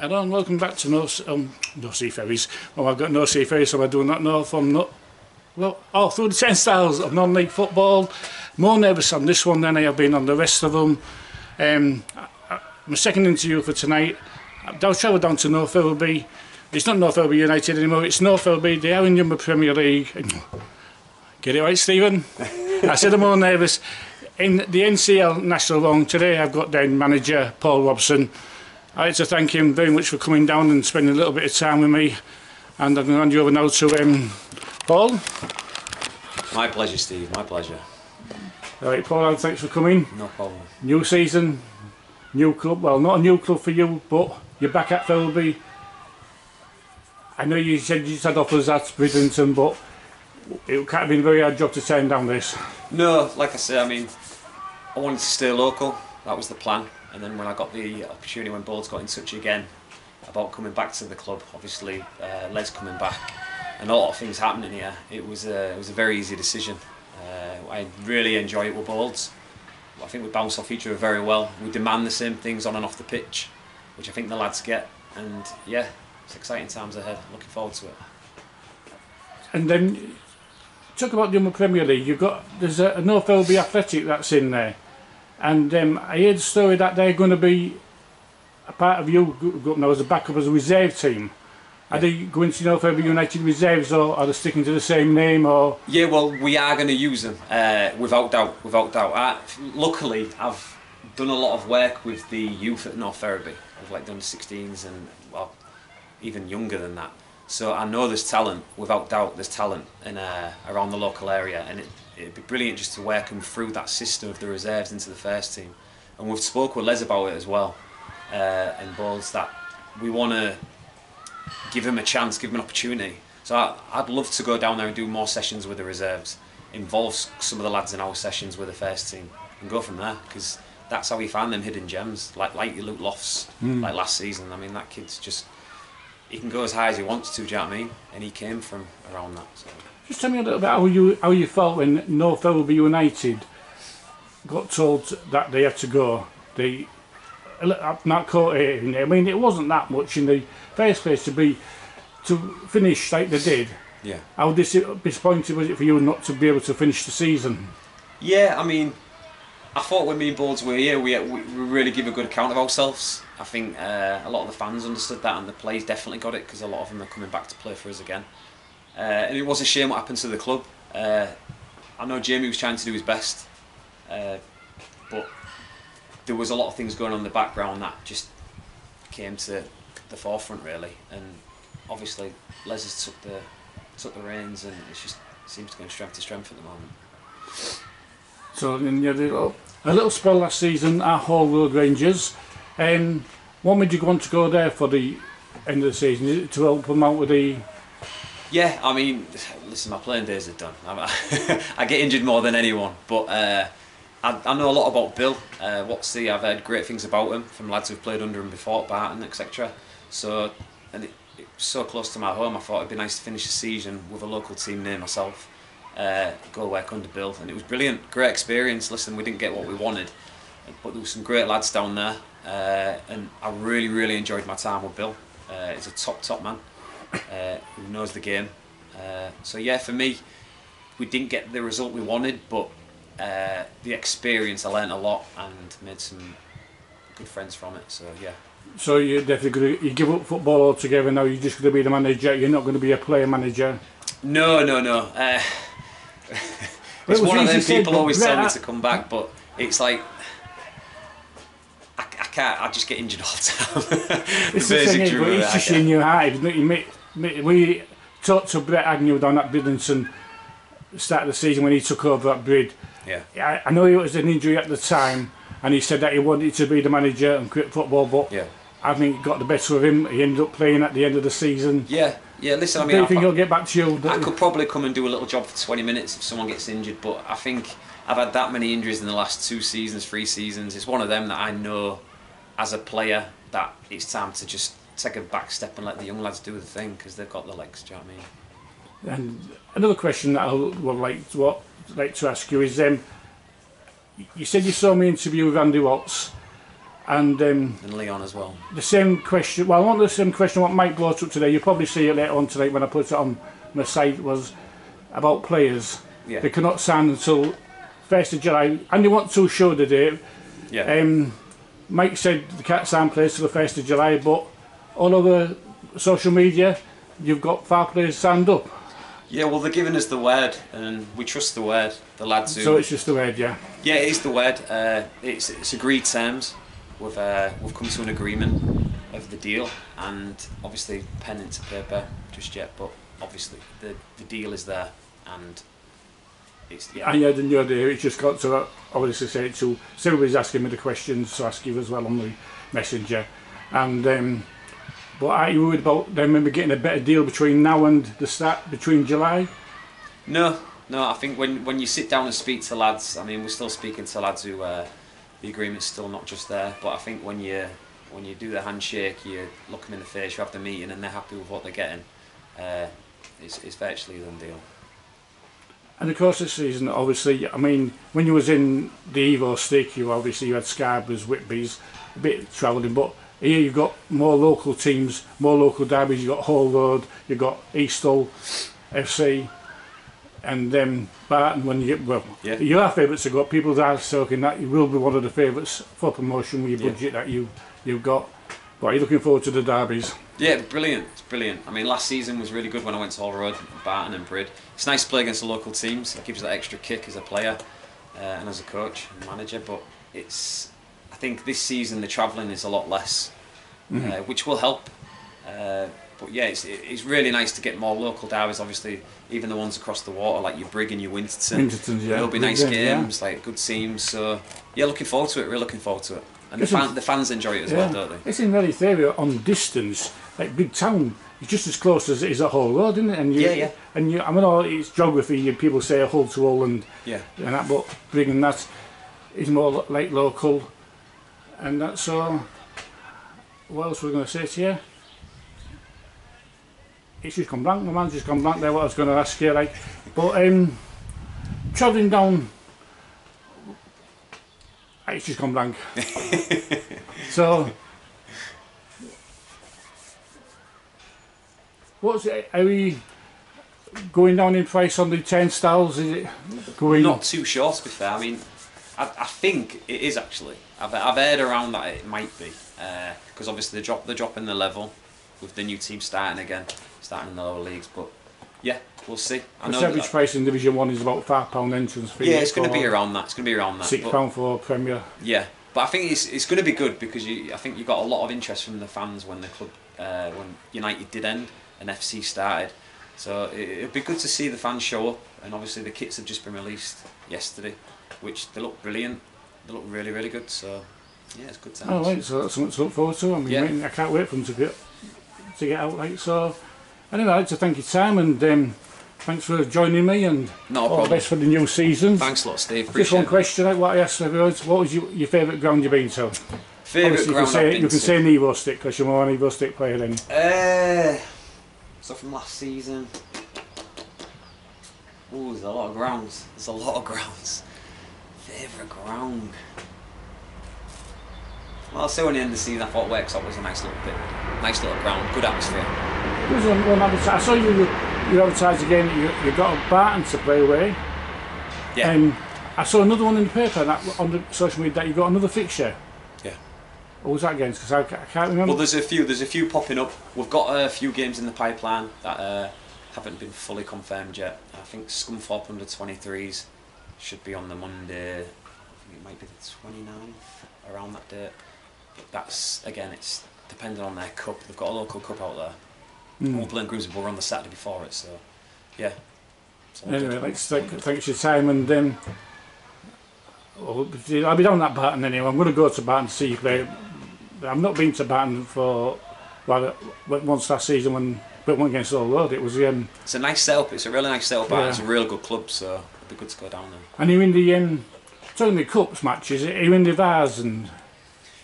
Hello and welcome back to No Sea Ferries. Well, I've got No Sea Ferries, so I do not know from through the 10 styles of non-league football. More nervous on this one than I have been on the rest of them. My second interview for tonight. I'll travel down to North Ferriby. It's not North Ferriby United anymore, it's North Ferriby. They are in the Premier League. Get it right, Stephen? I said I'm more nervous. In the NCL National Wrong, today I've got their manager, Paul Robson. I'd like to thank him very much for coming down and spending a little bit of time with me. And I'm going to hand you over now to Paul. My pleasure, Steve, my pleasure. Alright, Paul, thanks for coming. No problem. New season, new club. Well, not a new club for you, but you're back at Ferriby. I know you said you just had offers at Bridlington, but it can't have been a very hard job to turn down this. No, like I said, I mean, I wanted to stay local. That was the plan. And then when I got the opportunity, when Bowles got in touch again about coming back to the club, obviously Les coming back and a lot of things happening here, it was a very easy decision. I really enjoy it with Bowles. I think we bounce off each other very well. We demand the same things on and off the pitch, which I think the lads get. And yeah, it's exciting times ahead. Looking forward to it. And then talk about the Premier League. There's a North Ferriby Athletic that's in there. And I heard the story that they're going to be a part of you now as a backup as a reserve team. Are they going to North Ferriby United reserves, or are they sticking to the same name? Or yeah, well, we are going to use them without doubt. Without doubt. Luckily, I've done a lot of work with the youth at North Ferriby. I've done 16s and well, even younger than that. So I know there's talent. Without doubt, there's talent in around the local area, and it'd be brilliant just to work them through that system of the reserves into the first team. And we've spoke with Les about it as well, and Bowles, that we want to give him a chance, give him an opportunity. So I'd love to go down there and do more sessions with the reserves, involve some of the lads in our sessions with the first team, and go from there, because that's how we find them hidden gems, like your Luke Lofts, like last season. I mean, that kid's just, he can go as high as he wants to, do you know what I mean? And he came from around that. So. Just tell me a little bit how you felt when North Ferriby United got told that they had to go. Not caught it. I mean, it wasn't that much in the first place to finish like they did. Yeah. How disappointed was it for you not to be able to finish the season? Yeah, I mean, I thought when me and Bowles were here, we really give a good account of ourselves. I think a lot of the fans understood that, and the players definitely got it, because a lot of them are coming back to play for us again. And it was a shame what happened to the club. I know Jamie was trying to do his best, but there was a lot of things going on in the background that just came to the forefront, really. And obviously Les has took the reins, and it just seems to go strength to strength at the moment. So then you had a little spell last season at Hall Road Rangers. When would you want to go there for the end of the season? Is it to help them out with the... Yeah, I mean, listen, my playing days are done. I get injured more than anyone, but I know a lot about Bill. I've heard great things about him from lads who've played under him before, Barton, etc. So, and it was so close to my home, I thought it'd be nice to finish the season with a local team near myself, go work under Bill, and it was brilliant, great experience. Listen, we didn't get what we wanted, but there were some great lads down there, and I really enjoyed my time with Bill. He's a top man. Who knows the game. So yeah, for me, we didn't get the result we wanted, but the experience, I learnt a lot and made some good friends from it. So yeah. So you're definitely you give up football altogether now? You're just going to be the manager. You're not going to be a player manager. No. It's one of them people always tell me to come back, but it's like I can't. I just get injured all the time. It's the thing is, but it's just in your heart, isn't it? We talked to Brett Agnew down at Bridlington start of the season when he took over at Brid. Yeah. I know it was an injury at the time, and he said that he wanted to be the manager and quit football, but yeah. I think it got the better of him. He ended up playing at the end of the season. Yeah. Listen, I mean, do you think he'll get back to you? I could probably come and do a little job for 20 minutes if someone gets injured, but I think I've had that many injuries in the last 2 seasons, 3 seasons. It's one of them that I know as a player that it's time to just take a back step and let the young lads do the thing, because they've got the legs, do you know what I mean? And another question that I would like to ask you is, you said you saw me interview with Andy Watts. And And Leon as well. the same question, well, I want the same question what Mike brought up today, you'll probably see it later on tonight when I put it on my site, was about players. Yeah. They cannot sign until 1st of July, and they want to show the date. Yeah. Mike said they can't sign players till the 1st of July, but all over social media, you've got 5 players signed up. Yeah, well, they're giving us the word, and we trust the word. The lads who... So it's just the word, yeah. Yeah, it is the word. It's agreed terms. We've come to an agreement of the deal, and obviously pen into paper just yet. But obviously the deal is there, and it's And yeah, the new idea, it's just got to obviously say it to. So everybody's asking me the questions, so ask you as well on the messenger. And but are you worried about them maybe getting a better deal between now and the start between July? No. I think when you sit down and speak to lads, I mean, we're still speaking to lads who the agreement's still not just there. But I think when you do the handshake, you look them in the face, you have the meeting, and they're happy with what they're getting. It's virtually a done deal. And of course this season, obviously, I mean, when you was in the Evo stick, you had Scarboroughs, Whitby's, a bit travelling, but here you've got more local teams, more local derbies. You've got Hall Road, you've got Eastall FC, and then Barton. When you get, well, yeah. You are favourites to go up. People are talking that you will be one of the favourites for promotion with your budget that you've got. But are you looking forward to the derbies? Yeah, brilliant. It's brilliant. I mean, last season was really good when I went to Hall Road, Barton and Brid. It's nice to play against the local teams. It gives you that extra kick as a player and as a coach and manager. But I think this season the travelling is a lot less, which will help. But yeah, it's really nice to get more local derbies. Obviously, even the ones across the water, like your Brig and your Winterton. Yeah. There'll be nice games, like good teams. So yeah, looking forward to it. Really looking forward to it. And the fans enjoy it as well, don't they? It's in very theory on distance, like big town. It's just as close as it is at Hall Road, isn't it? And yeah. And I mean, it's geography. And people say Hull to Hull and that, but Brig and that is more like local. And that's so. What else was I going to say to you? It's just gone blank. My mind's just gone blank there. What I was going to ask you, like, but travelling down. It's just gone blank. So, what's it? Are we going down in price on the turnstiles? Is it going? Not too sure, to be fair. I mean, I think it is actually. I've heard around that it might be because obviously they're dropping the level with the new team starting in the lower leagues. But yeah, we'll see. The average price in Division 1 is about £5 entrance fee. Yeah, it's going to be around that. It's going to be around that. £6 for Premier. Yeah, but I think it's going to be good because I think you got a lot of interest from the fans when the club when United did end and FC started. So it'd be good to see the fans show up, and obviously the kits have just been released yesterday, which they look brilliant. They look really, really good. So yeah, it's good times. Oh, right, so that's something to look forward to. I mean, I can't wait for them to get out. Like so. Anyway, I'd like to thank you, Sam, and thanks for joining me, and all the best for the new season. Thanks a lot, Steve. Appreciate Just one question, like what I asked everyone: what was your favourite ground you've been to? Favourite ground I've been to? You can say an Evo stick because you're more an Evo stick player then. So from last season, there's a lot of grounds. Favourite ground. Well, I'll say when the end of the season, I thought Worksop was a nice little ground, good atmosphere. There's one I saw you advertise again. You got a Barton to play away. Yeah. And I saw another one in the paper on the social media that you got another fixture. Yeah. What was that against? Because I can't remember. Well, there's a few popping up. We've got a few games in the pipeline that haven't been fully confirmed yet. I think Scunthorpe under 23s should be on the Monday. I think it might be the 29th, around that date. But that's, again, it's depending on their cup. They've got a local cup out there. All Grimsby were on the Saturday before it, so yeah. Anyway, thanks for your time, and I'll be down that Barton anyway. I'm going to go to Barton to see you play. I've not been to Barton for once last season when we went against All Road. It was it's a nice setup. It's a really nice setup. Yeah. It's a real good club, so it'd be good to go down there. And you're in the talking the cups matches. Are you in the Vars and?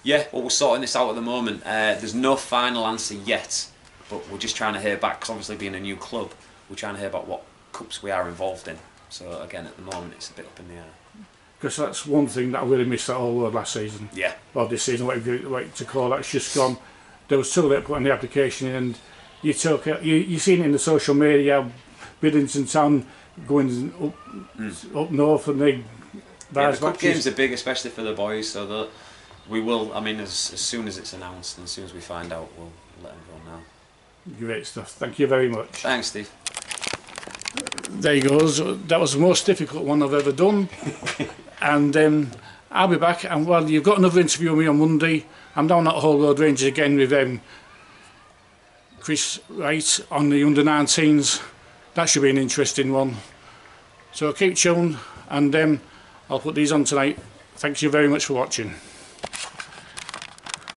Yeah, well, we're sorting this out at the moment. There's no final answer yet, but we're just trying to hear back, because obviously being a new club, we're trying to hear about what cups we are involved in. So again, at the moment, it's a bit up in the air. because that's one thing that I really missed that whole world last season. Yeah. Or this season, whatever you like to call it. It's just gone. There was two that put on the application in, and you seen it in the social media, Biddington Town going up north, and they. Yeah, the cup games are big, especially for the boys, so that we will. I mean, as soon as it's announced and as soon as we find out, we'll let everyone know. Great stuff. Thank you very much. Thanks, Steve. There you goes. That was the most difficult one I've ever done. And I'll be back. And well, you've got another interview with me on Monday. I'm down at Hull Road Rangers again with Chris Wright on the under-19s. That should be an interesting one. So keep tuned, and I'll put these on tonight. Thank you very much for watching.